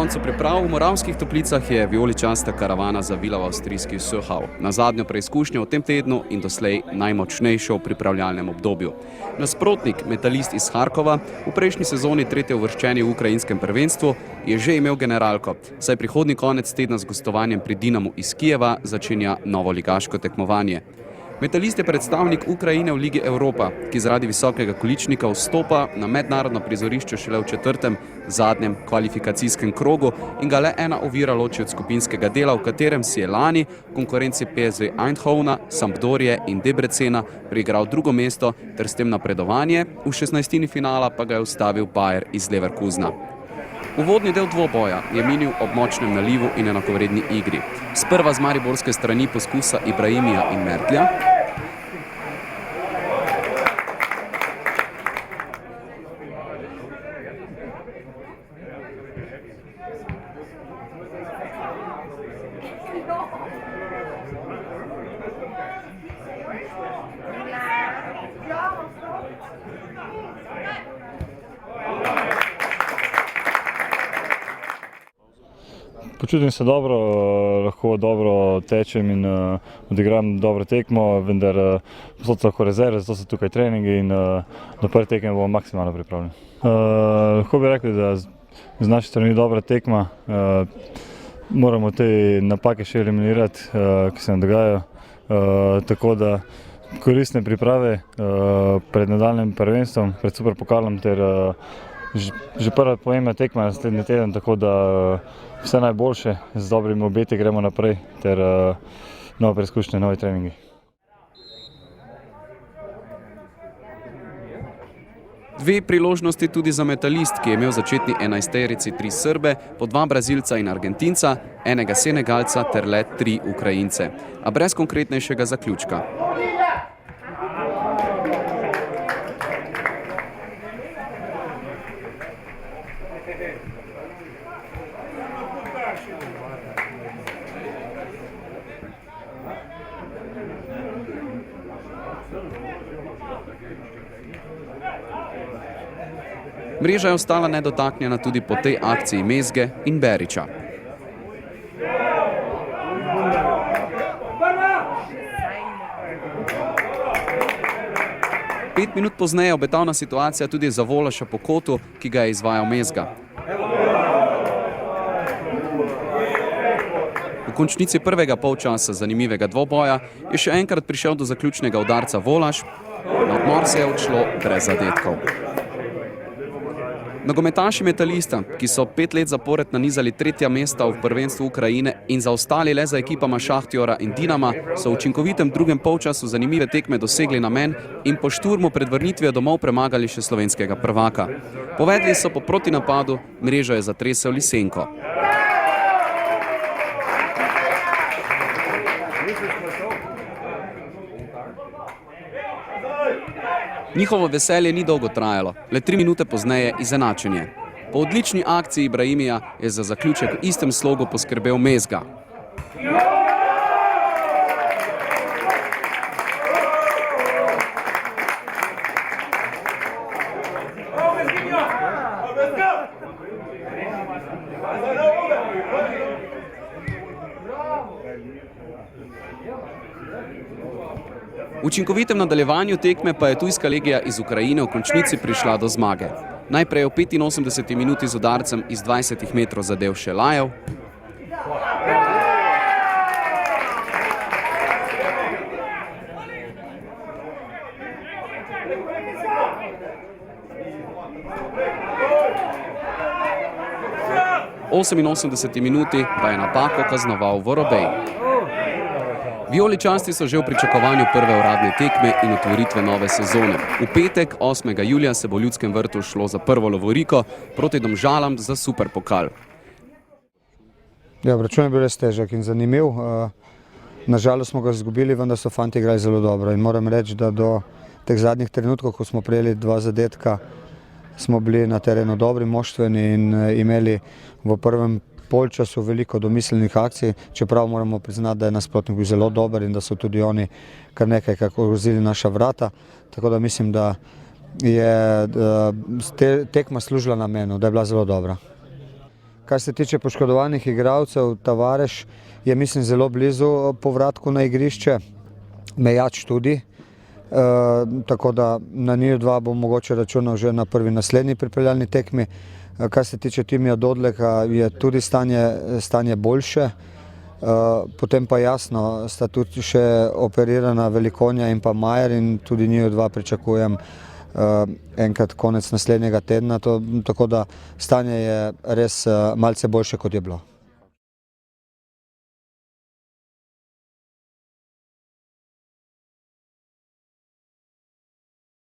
koncu priprav v Moravskih Toplicah je vijoličasta karavana zavila v avstrijski Söhau, na zadnjo preizkušnjo v tem tednu in doslej najmočnejšo v pripravljalnem obdobju. Nasprotnik, Metalist iz Harkova, v prejšnji sezoni tretje uvrščeni v ukrajinskem prvenstvu, je že imel generalko, saj prihodnji konec tedna z gostovanjem pri Dinamu iz Kijeva začenja novo ligaško tekmovanje. Metalist je predstavnik Ukrajine v Ligi Evropa, ki zaradi visokega količnika vstopa na mednarodno prizorišče šele v četrtem, zadnjem kvalifikacijskem krogu in ga le ena ovira loči od skupinskega dela, v katerem si je lani v konkurenci PSV Eindhovna, Sampdorije in Debrecena priigral drugo mesto ter s tem napredovanje, v 16. finala pa ga je ustavil Bayer iz Leverkusena. Uvodni del dvoboja je minil ob močnem nalivu in enakovredni igri. Sprva z mariborske strani poskusa Ibrahimija in Mertlja, Počutim se dobro, lahko dobro tečem in odigram dobro tekmo, vendar so lahko rezerve, zato so tukaj treningi in do prve tekme bomo maksimalno pripravljeni. Lahko bi rekli, da z naše strani dobra tekma, moramo te napake še eliminirati, ki se nam dogajajo, tako da koristne priprave pred nadaljnjim prvenstvom, pred superpokalom ter že prva pomembna tekma naslednji teden, tako da vse najboljše, z dobrimi obeti gremo naprej ter nove preizkušnje, novi treningi. Dve priložnosti tudi za Metalist, ki je imel v začetni enajsterici 3 Srbe, po 2 Brazilca in Argentinca, enega Senegalca ter le 3 Ukrajince, a brez konkretnejšega zaključka. Mreža je ostala nedotaknjena tudi po tej akciji Mezge in Berića. Pet minut pozneje obetavna situacija tudi za Volaša po kotu, ki ga je izvajal Mezga. V končnici prvega polčasa zanimivega dvoboja je še enkrat prišel do zaključnega udarca Volaš, na odmor se je odšlo brez zadetkov. Nogometaši Metalista, ki so 5 let zapored nanizali 3. mesta v prvenstvu Ukrajine in zaostali le za ekipama Šahtjora in Dinama, so v učinkovitem drugem polčasu zanimive tekme dosegli namen in po šturmu pred vrnitvijo domov premagali še slovenskega prvaka. Povedli so po protinapadu, mrežo je zatresel Lisenko. Njihovo veselje ni dolgo trajalo, le 3 minute pozneje izenačenje. Po odlični akciji Ibrahimija je za zaključek v istem slogu poskrbel Mezga. V učinkovitem nadaljevanju tekme pa je tujska legija iz Ukrajine v končnici prišla do zmage. Najprej v 85. minuti z udarcem iz 20 metrov zadel Šelajev, v 88. minuti pa je napako kaznoval Vorobej. Vijoličasti so že v pričakovanju prve uradne tekme in otvoritve nove sezone. V petek, 8. julija, se bo v Ljudskem vrtu šlo za prvo lovoriko proti Domžalam za superpokal. Ja, račun je bil res težak in zanimiv. Nažalost smo ga izgubili, vendar so fanti igrali zelo dobro. In moram reči, da do teh zadnjih trenutkov, ko smo prejeli 2 zadetka, smo bili na terenu dobri, moštveni in imeli v prvem polčasu veliko domiselnih akcij, čeprav moramo priznati, da je nasprotnik bil zelo dober in da so tudi oni kar nekaj ogrozili naša vrata. Tako da mislim, da je tekma služila namenu, da je bila zelo dobra. Kar se tiče poškodovanih igralcev, Tavares je mislim zelo blizu povratku na igrišče, Mejač tudi. Tako da na njih dva bom mogoče računal že na prvi naslednji pripravljalni tekmi. Kar se tiče Timija Dodleka, je tudi stanje boljše. Potem pa jasno, sta tudi še operirana Velikonja in pa Majer in tudi njih dva pričakujem enkrat konec naslednjega tedna. Tako da stanje je res malce boljše, kot je bilo.